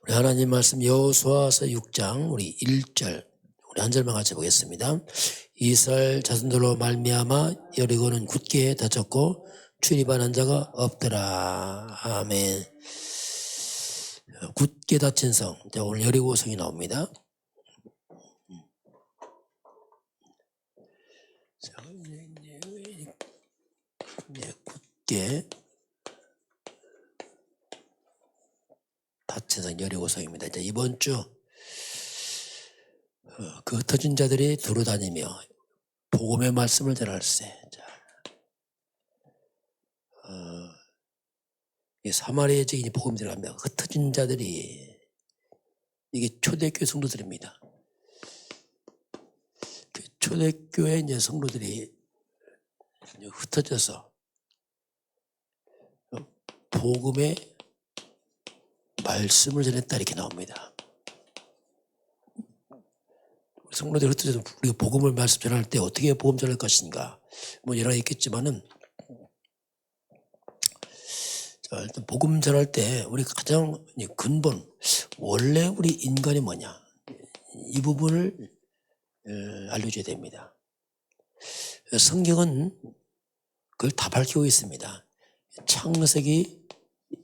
우리 하나님 말씀 여호수아서 6장 우리 1절 우리 한 절만 같이 보겠습니다. 이스라엘 자손들로 말미암아 여리고는 굳게 닫혔고 출입하는 자가 없더라. 아멘. 굳게 닫힌 성. 자, 오늘 여리고 성이 나옵니다. 자, 굳게 닫힌 성 여리고 성입니다. 자, 이번 주 그 흩어진 자들이 두루다니며 복음의 말씀을 전할세. 사마리아 지역에 복음이 들어가면 흩어진 자들이 이게 초대교회 성도들입니다. 초대교회 이제 성도들이 흩어져서 복음의 말씀을 전했다 이렇게 나옵니다. 성도들이 흩어져서 우리가 복음을 말씀 전할 때 어떻게 복음 전할 것인가 뭐 여러 가지 있겠지만은 자, 일단 복음 전할 때 우리 가장 근본 원래 우리 인간이 뭐냐 이 부분을 알려줘야 됩니다. 성경은 그걸 다 밝히고 있습니다. 창세기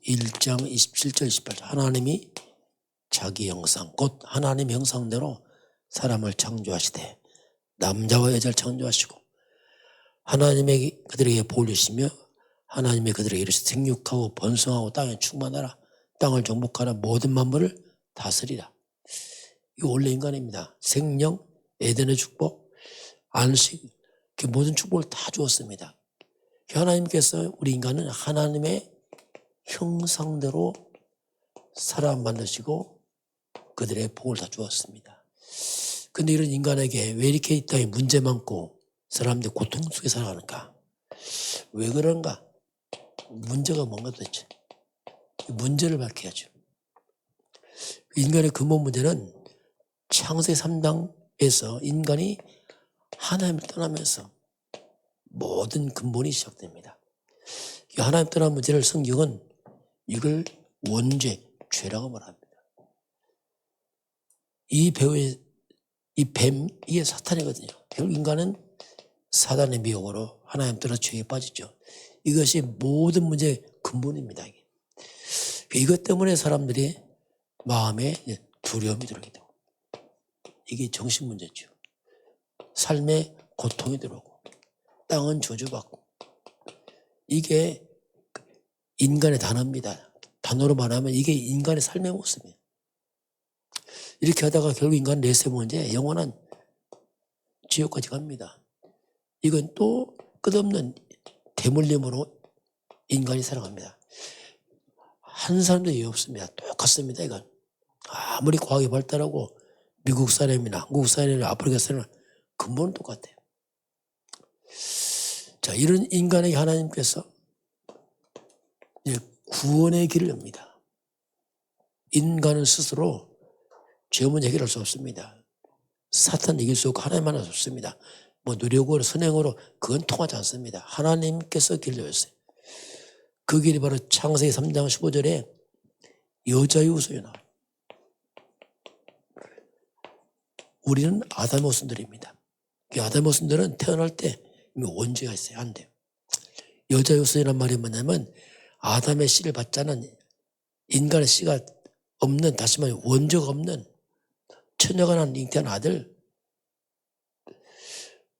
1장 27절 28절 하나님이 자기 형상 곧 하나님 형상대로 사람을 창조하시되 남자와 여자를 창조하시고 하나님의 그들에게 복을 주시며 하나님의 그들에게 이르시되 생육하고 번성하고 땅에 충만하라 땅을 정복하라 모든 만물을 다스리라. 이거 원래 인간입니다. 생명, 에덴의 축복, 안식 그 모든 축복을 다 주었습니다. 하나님께서 우리 인간은 하나님의 형상대로 사람 만드시고 그들의 복을 다 주었습니다. 근데 이런 인간에게 왜 이렇게 이 땅에 문제 많고 사람들 고통 속에 살아가는가? 왜 그런가? 문제가 뭔가 도대체? 문제를 밝혀야죠. 인간의 근본 문제는 창세기 3장에서 인간이 하나님을 떠나면서 모든 근본이 시작됩니다. 하나님 떠난 문제를 성경은 이걸 원죄, 죄라고 말합니다. 이 뱀, 이게 사탄이거든요. 결국 인간은 사단의 미혹으로 하나님 떠나 죄에 빠지죠. 이것이 모든 문제의 근본입니다. 이것 때문에 사람들이 마음에 두려움이 들어오게 되고 이게 정신 문제죠. 삶에 고통이 들어오고 땅은 저주받고 이게 인간의 단어입니다. 단어로 말하면 이게 인간의 삶의 모습이에요. 이렇게 하다가 결국 인간 내세우면 이제 영원한 지옥까지 갑니다. 이건 또 끝없는 대물림으로 인간이 살아갑니다. 한 사람도 이해 없습니다. 똑같습니다. 이건 아무리 과학이 발달하고 미국 사람이나 한국 사람이나 아프리카 사람이나 근본은 똑같아요. 자, 이런 인간에게 하나님께서 구원의 길을 엽니다. 인간은 스스로 죄 문제 해결할 수 없습니다. 사탄 이길 수 없고 하나님 만날 수 없습니다. 뭐 노력으로 선행으로 그건 통하지 않습니다. 하나님께서 길 열었어요. 그 길이 바로 창세기 3장 15절에 여자의 후손이 나와요. 우리는 아담의 후손들입니다. 아담의 후손들은 태어날 때 이미 원죄가 있어요. 안 돼요. 여자의 후손이란 말이 뭐냐면 아담의 씨를 받자는 인간의 씨가 없는 다시 말해 원죄가 없는 처녀가 난 잉태한 아들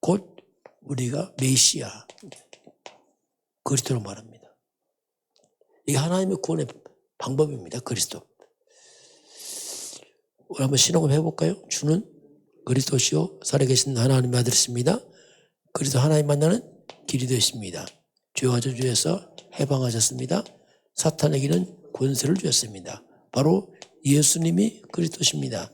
곧 우리가 메시아 그리스도로 말합니다. 이게 하나님의 구원의 방법입니다. 그리스도. 우리 한번 신앙을 해볼까요? 주는 그리스도시요 살아계신 하나님의 아들이십니다. 그리스도 하나님 만나는 길이 되십니다. 죄와 저주에서 해방하셨습니다. 사탄에게는 권세를 주셨습니다. 바로 예수님이 그리스도십니다.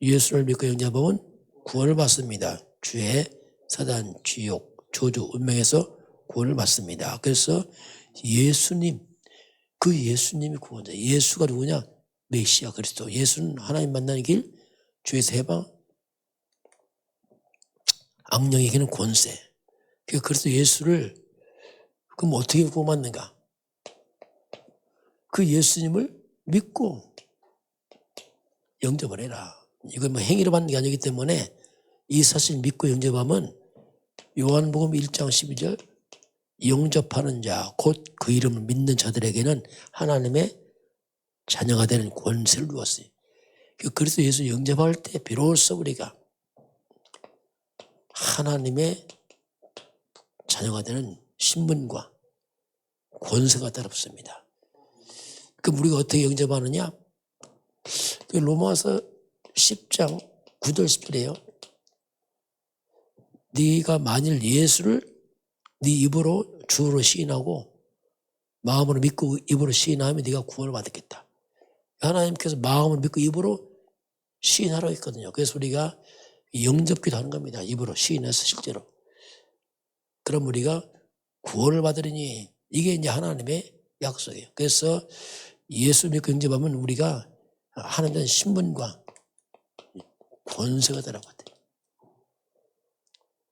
예수를 믿고 영접하면 구원을 받습니다. 죄, 사단, 지옥, 저주, 운명에서 구원을 받습니다. 그래서 예수님, 그 예수님이 구원자. 예수가 누구냐? 메시아 그리스도. 예수는 하나님 만나는 길, 죄에서 해방, 악령에게는 권세. 그래서 예수를 그럼 어떻게 구원받는가? 그 예수님을 믿고 영접을 해라. 이건 뭐 행위로 받는 게 아니기 때문에 이 사실 믿고 영접하면 요한복음 1장 12절 영접하는 자 곧 그 이름을 믿는 자들에게는 하나님의 자녀가 되는 권세를 주었어요. 그래서 예수 영접할 때 비로소 우리가 하나님의 자녀가 되는 신분과 권세가 따릅습니다. 그럼 우리가 어떻게 영접하느냐? 로마서 10장 9절 10절이에요. 네가 만일 예수를 네 입으로 주로 시인하고 마음으로 믿고 입으로 시인하면 네가 구원을 받겠다. 하나님께서 마음으로 믿고 입으로 시인하라고 했거든요. 그래서 우리가 영접기도 하는 겁니다. 입으로 시인해서 실제로. 그럼 우리가 구원을 받으리니 이게 이제 하나님의 약속이에요. 그래서 예수 믿고 영접하면 우리가 하나님의 신분과 권세가 되라고 하대요.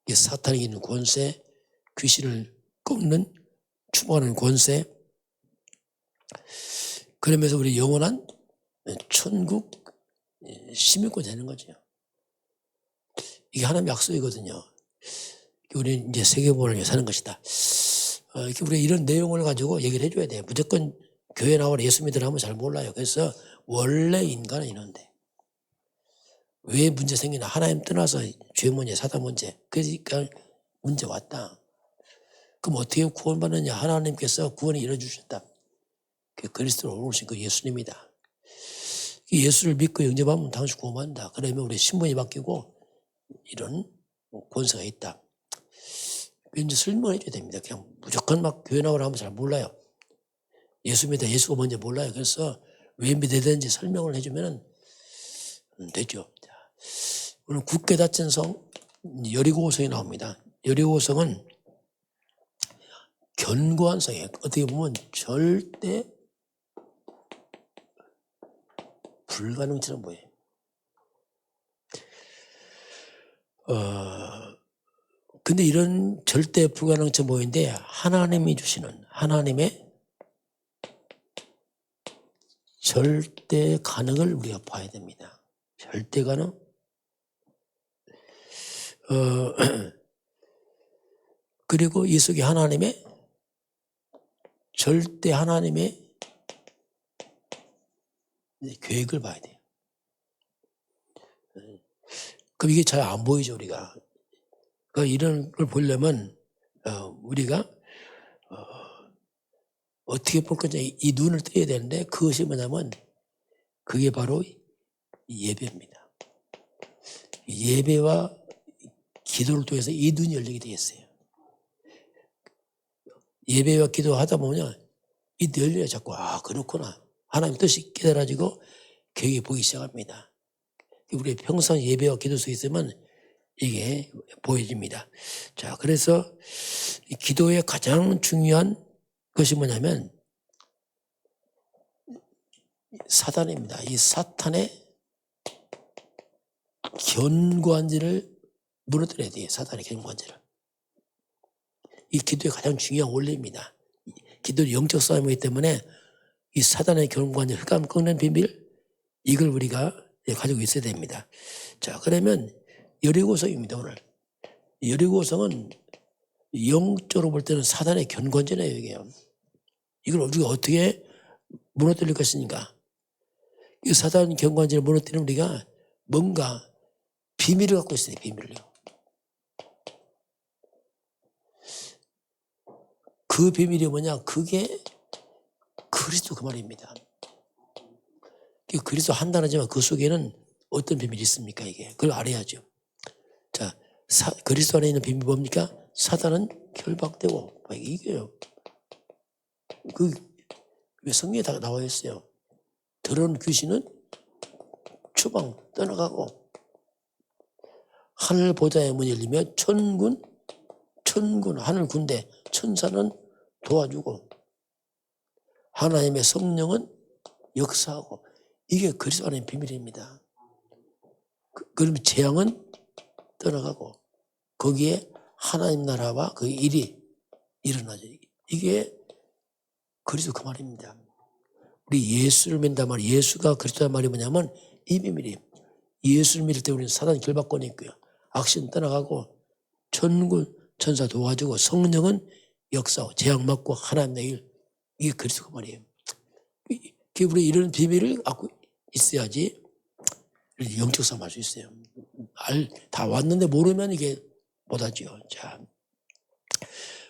이게 사탄이 있는 권세, 귀신을 꺾는 추모하는 권세. 그러면서 우리 영원한 천국 시민권 되는 거죠. 이게 하나님의 약속이거든요. 우리 이제 세계본을 사는 것이다. 이렇게 우리 이런 내용을 가지고 얘기를 해줘야 돼요. 무조건 교회 나와라 예수 믿으라 하면 잘 몰라요. 그래서 원래 인간은 이런데 왜 문제 생기나? 하나님 떠나서 죄 문제, 사단 문제. 그러니까 문제 왔다. 그럼 어떻게 구원받느냐? 하나님께서 구원을 이뤄주셨다. 그리스도로 오신 그 예수님이다. 예수를 믿고 영접하면 당신 구원받는다. 그러면 우리 신분이 바뀌고 이런 권세가 있다. 이제 설명을 해줘야 됩니다. 그냥 무조건 막 교회 나오라 하면 잘 몰라요. 예수 믿다 예수가 뭔지 몰라요. 그래서 왜 믿어야 되는지 설명을 해주면 되죠. 오늘 굳게 닫힌 성 여리고성이 나옵니다. 여리고성은 견고한 성이에요. 어떻게 보면 절대 불가능처럼 보여요. 근데 이런 절대 불가능처럼 보이는데 하나님이 주시는 하나님의 절대 가능을 우리가 봐야 됩니다. 절대 가능? 그리고 이 속에 하나님의 절대 하나님의 계획을 봐야 돼요. 그럼 이게 잘 안 보이죠, 우리가. 그러니까 이런 걸 보려면 우리가 어떻게 볼 건지 이 눈을 떠야 되는데 그것이 뭐냐면 그게 바로 예배입니다. 예배와 기도를 통해서 이 눈이 열리게 되겠어요. 예배와 기도하다 보면 이 눈이 열려야 자꾸 그렇구나. 하나님 뜻이 깨달아지고 계획이 보이기 시작합니다. 우리 평상 예배와 기도 속에 있으면 이게 보여집니다. 자, 그래서 기도의 가장 중요한 것이 뭐냐면 사단입니다. 이 사탄의 견고한지를 무너뜨려야 돼요. 사탄의 견고한지를. 이 기도의 가장 중요한 원리입니다. 기도는 영적 싸움이기 때문에 이 사단의 견고한지 흑암 꺾는 비밀 이걸 우리가 가지고 있어야 됩니다. 자, 그러면 여리고성입니다. 오늘 여리고성은 영적으로 볼 때는 사단의 견고한지네요. 이걸 우리가 어떻게 무너뜨릴 것인가? 이 사단 견고한지를 무너뜨리는 우리가 뭔가 비밀을 갖고 있어요. 비밀을요. 그 비밀이 뭐냐? 그게 그리스도 그 말입니다. 그리스도 한다는지만 그 속에는 어떤 비밀이 있습니까? 이게 그걸 알아야죠. 자, 그리스도 안에 있는 비밀이 뭡니까? 사단은 결박되고 이게요. 왜 성경에 다 나와 있어요. 더러운 귀신은 추방 떠나가고 하늘 보좌의 문이 열리며 천군 하늘 군대 천사는 도와주고 하나님의 성령은 역사하고 이게 그리스도 안의 비밀입니다. 그러면 재앙은 떠나가고 거기에 하나님 나라와 그 일이 일어나죠. 이게 그리스도 그 말입니다. 우리 예수를 믿는단 말이에요. 예수가 그리스도란 말이 뭐냐면 이 비밀이 예수를 믿을 때 우리는 사단 결박권이 있고요. 악신 떠나가고 천군 천사 도와주고 성령은 역사하고 재앙 맞고 하나님 내일 이게 그리스도가 말이에요. 우리 이런 비밀을 갖고 있어야지 영적 싸움 할 수 있어요. 다 왔는데 모르면 이게 못하죠. 자,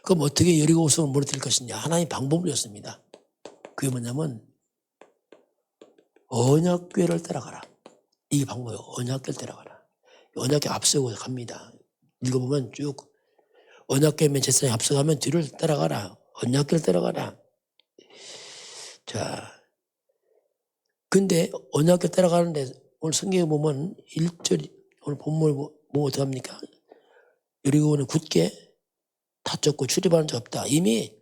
그럼 어떻게 여리고 우성을 무너뜨릴 것이냐? 하나님 방법을 줬습니다. 그게 뭐냐면 언약궤를 따라가라. 이게 방법이에요. 언약궤를 따라가라. 언약궤 앞서고 갑니다. 읽어보면 쭉 언약궤면 제사장이 앞서가면 뒤를 따라가라. 언약궤를 따라가라. 자, 근데 언약궤 따라가는데 오늘 성경에 보면 1절 오늘 본문을 뭐 어떻게 합니까? 여리고는 굳게 다쳤고 출입하는 자 없다. 이미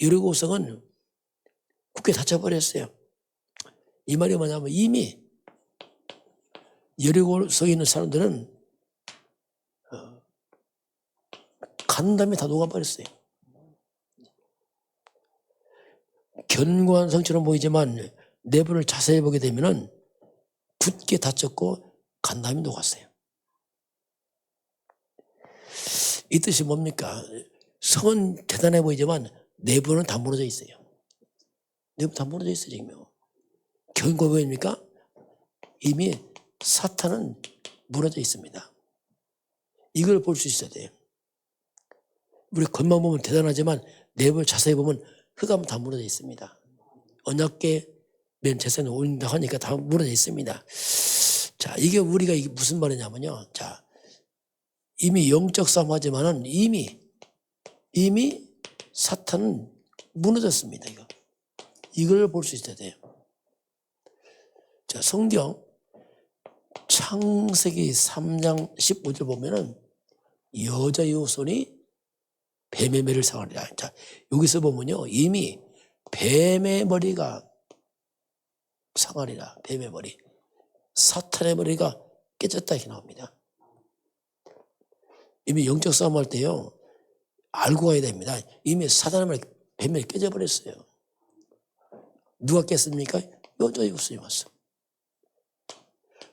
여리고성은 굳게 닫혀버렸어요. 이 말이 뭐냐면 이미 여리고성에 있는 사람들은 간담이 다 녹아버렸어요. 견고한 성처럼 보이지만 내부를 자세히 보게 되면은 굳게 닫혔고 간담이 녹았어요. 이 뜻이 뭡니까? 성은 대단해 보이지만 내부는 다 무너져 있어요. 내부 다 무너져 있어요, 지금요. 견고 보입니까? 이미 사탄은 무너져 있습니다. 이걸 볼 수 있어야 돼요. 우리 겉만 보면 대단하지만 내부를 자세히 보면 흑암은 다 무너져 있습니다. 언약궤 맨 제사는 올린다 하니까 다 무너져 있습니다. 자, 이게 우리가 이게 무슨 말이냐면요. 자, 이미 영적 싸움 하지만은 이미 사탄은 무너졌습니다. 이걸 볼 수 있어야 돼요. 자, 성경 창세기 3장 15절 보면은 여자의 후손이 뱀의 매를 상하리라. 자, 여기서 보면요. 이미 뱀의 머리가 상하리라. 뱀의 머리. 사탄의 머리가 깨졌다 이렇게 나옵니다. 이미 영적 싸움 할 때요. 알고 가야 됩니다. 이미 사탄의 머리 뱀이 깨져버렸어요. 누가 깼습니까? 여자의 후손이 왔어.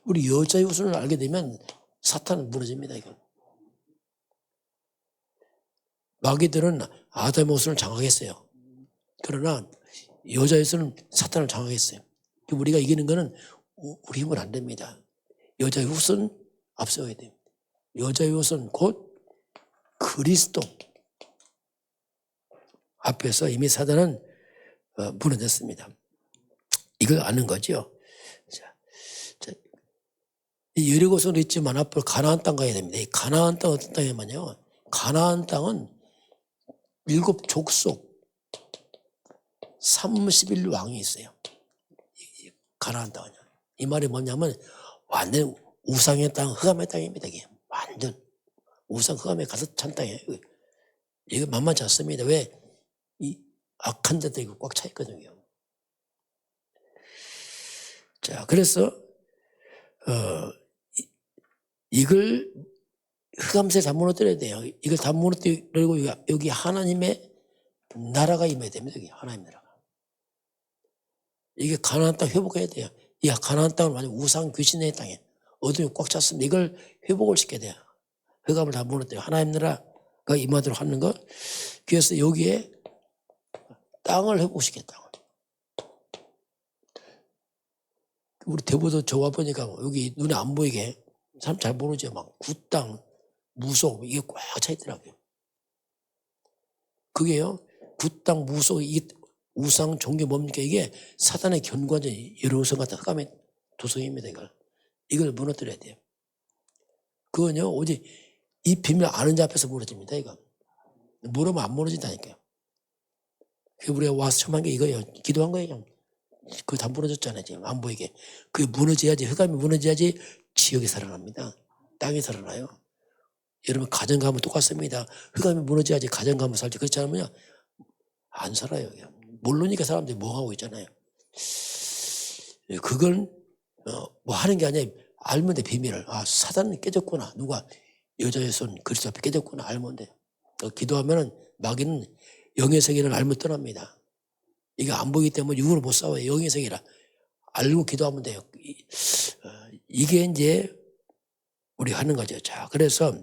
우리 여자의 후손을 알게 되면 사탄은 무너집니다. 이건. 마귀들은 아담의 후손을 장악했어요. 그러나 여자의 후손은 사탄을 장악했어요. 우리가 이기는 거는 우리 힘은 안 됩니다. 여자의 후손 앞서야 돼요. 여자의 후손 곧 그리스도 앞에서 이미 사단은 무너졌습니다. 이걸 아는 거죠. 이 여리고성도 있지만 앞으로 가나안 땅 가야 됩니다. 이 가나안 땅 어떤 땅이냐면요. 가나안 땅은 7족속 31왕이 있어요. 가나안 땅은요. 이 말이 뭐냐면 완전 우상의 땅, 흑암의 땅입니다. 이게 완전 우상 흑암에 가득 찬 땅이에요. 이게 만만치 않습니다. 왜? 이 악한 자들이 꽉 차 있거든요. 자, 그래서 이걸 흑암새 다 무너뜨려야 돼요. 이걸 다 무너뜨리고 여기 하나님의 나라가 임해야 됩니다. 여기 하나님 나라가. 이게 가나안 땅 회복해야 돼요. 이 가나안 땅은 완전 우상 귀신의 땅이에요. 어둠이 꽉 찼습니다. 이걸 회복을 시켜야 돼요. 흑암을 다 무너뜨려 하나님 나라가 임하도록 하는 것. 그래서 여기에 땅을 회복시켜 땅을. 우리 대부도 저와 보니까 여기 눈에 안 보이게 사람 잘 모르죠. 막 굿땅, 무속 이게 꽉 차 있더라고요. 그게요. 굿땅, 무속 이게 우상 종교 뭡니까? 이게 사단의 견고한 여로성 같은 흑암의 도성입니다. 이걸 무너뜨려야 돼요. 그건요. 오직 이 비밀 아는 자 앞에서 무너집니다. 이거 물으면 안 무너진다니까요. 우리가 와서 처음 한 게 이거예요. 기도한 거예요. 그거 다 무너졌잖아요. 지금 안 보이게. 그게 무너져야지, 흑암이 무너져야지 지역이 살아납니다. 땅이 살아나요. 여러분 가정 가면 똑같습니다. 흑암이 무너져야지 가정 가면 살지. 그렇지 않으면 안 살아요. 모르니까 사람들이 멍하고 있잖아요. 그건 뭐 하는 게 아니라 알면 돼. 비밀을. 아, 사단은 깨졌구나. 누가 여자의 손 그리스도 앞에 깨졌구나. 알면 돼. 기도하면은 마귀는 영의 세계를 알면 떠납니다. 이게 안 보이기 때문에 육으로 못 싸워요. 영의 세계라. 알고 기도하면 돼요. 이게 이제 우리가 하는 거죠. 자, 그래서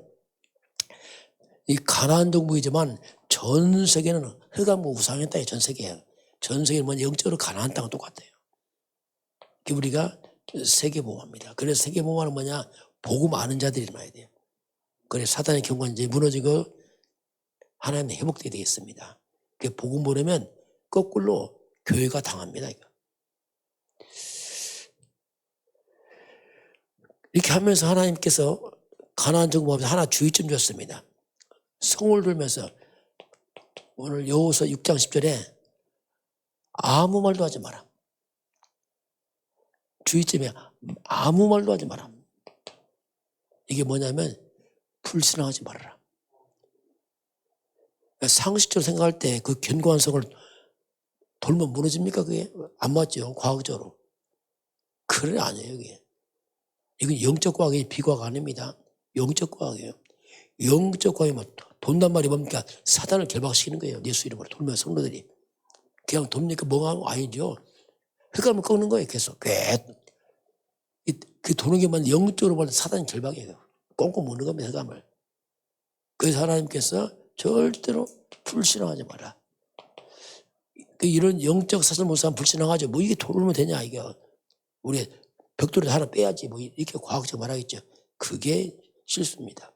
이 가나안 정복이지만 전 세계는 흑암과 우상의 땅이 전 세계예요. 전 세계는 뭐 영적으로 가나안 땅은 똑같아요. 우리가 세계보호합니다. 그래서 세계보호는 뭐냐? 복음 아는 자들이 일어나야 돼요. 그래서 사단의 경고는 이제 무너지고 하나님의 회복되게 되겠습니다. 복음 보려면 거꾸로 교회가 당합니다. 이거. 이렇게 하면서 하나님께서 가나안 정복하면서 하나 주의점 줬습니다. 성을 들면서 오늘 여호수아 6장 10절에 아무 말도 하지 마라. 주의점에 아무 말도 하지 마라. 이게 뭐냐면 불신앙하지 말아라. 상식적으로 생각할 때 그 견고한 성을 돌면 무너집니까? 그게 안 맞죠. 과학적으로. 그래 아니에요. 그게. 이건 영적 과학이 비과학 아닙니다. 영적 과학이에요. 영적 과학이 뭐 돈단 말이 뭡니까? 사단을 결박시키는 거예요. 예수 이름으로 돌면 성도들이. 그냥 돕니까? 뭐가 아니죠. 흑암을 꺾는 거예요. 계속. 그 도는 게만 영적으로 보면 사단 결박이에요. 꽁꽁 묶는 겁니다. 흑암을. 그래서 하나님께서 절대로 불신앙하지 마라. 이런 영적 사실 못 사람 불신앙하죠. 뭐 이게 돌면 되냐 이게. 우리 벽돌을 하나 빼야지 뭐 이렇게 과학적 말하겠죠. 그게 실수입니다.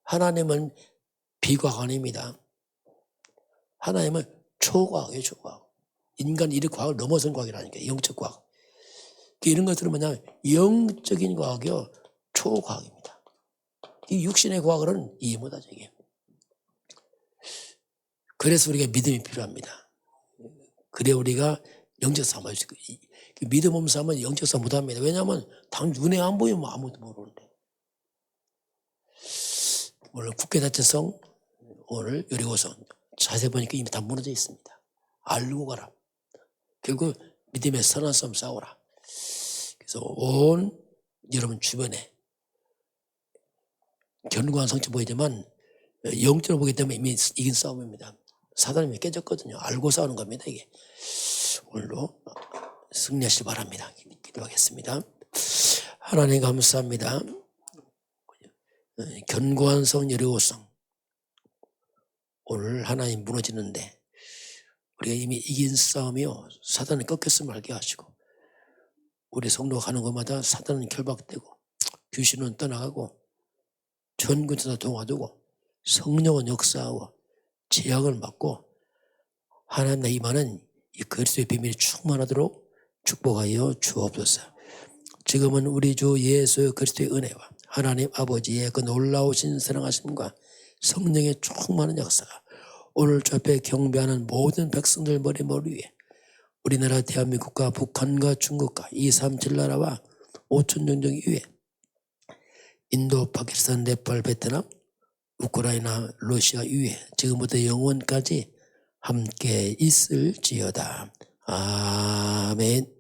하나님은 비과학 아닙니다. 하나님은 초과학이에요. 초과학. 인간 이런 과학을 넘어선 과학이라니까. 영적 과학. 이런 것들은 뭐냐면 영적인 과학이요. 초과학입니다. 이 육신의 과학은 이해 못하죠. 이게. 그래서 우리가 믿음이 필요합니다. 그래 우리가 영적 싸움 할 수 있고 믿음 없는 사람은 영적 싸움 못합니다. 왜냐하면 당 눈에 안 보이면 아무도 모르는데. 오늘 국회자체성 오늘 여리고성 자세히 보니까 이미 다 무너져 있습니다. 알고 가라. 결국 믿음의 선한 싸움 싸우라. 그래서 온 여러분 주변에 견고한 성취 보이지만 영적으로 보기 때문에 이미 이긴 싸움입니다. 사단이 깨졌거든요. 알고 싸우는 겁니다. 이게 오늘도 승리하시길 바랍니다. 기도하겠습니다. 하나님 감사합니다. 견고한 성 여리고성 오늘 하나님 무너지는데 우리가 이미 이긴 싸움이요. 사단을 꺾였음을 알게 하시고 우리 성도가 가는 곳마다 사단은 결박되고 귀신은 떠나가고 전군자 동화되고 성령은 역사하고 제약을 막고 하나님 나 임하는 이 그리스도의 비밀이 충만하도록 축복하여 주옵소서. 지금은 우리 주 예수 그리스도의 은혜와 하나님 아버지의 그 놀라우신 사랑하심과 성령의 충만한 역사가 오늘 주 앞에 경배하는 모든 백성들 머리 위에 우리나라 대한민국과 북한과 중국과 237 나라와 5천 종족 이외에 인도, 파키스탄, 네팔, 베트남, 우크라이나, 러시아 이외에 지금부터 영원까지 함께 있을지어다. 아멘.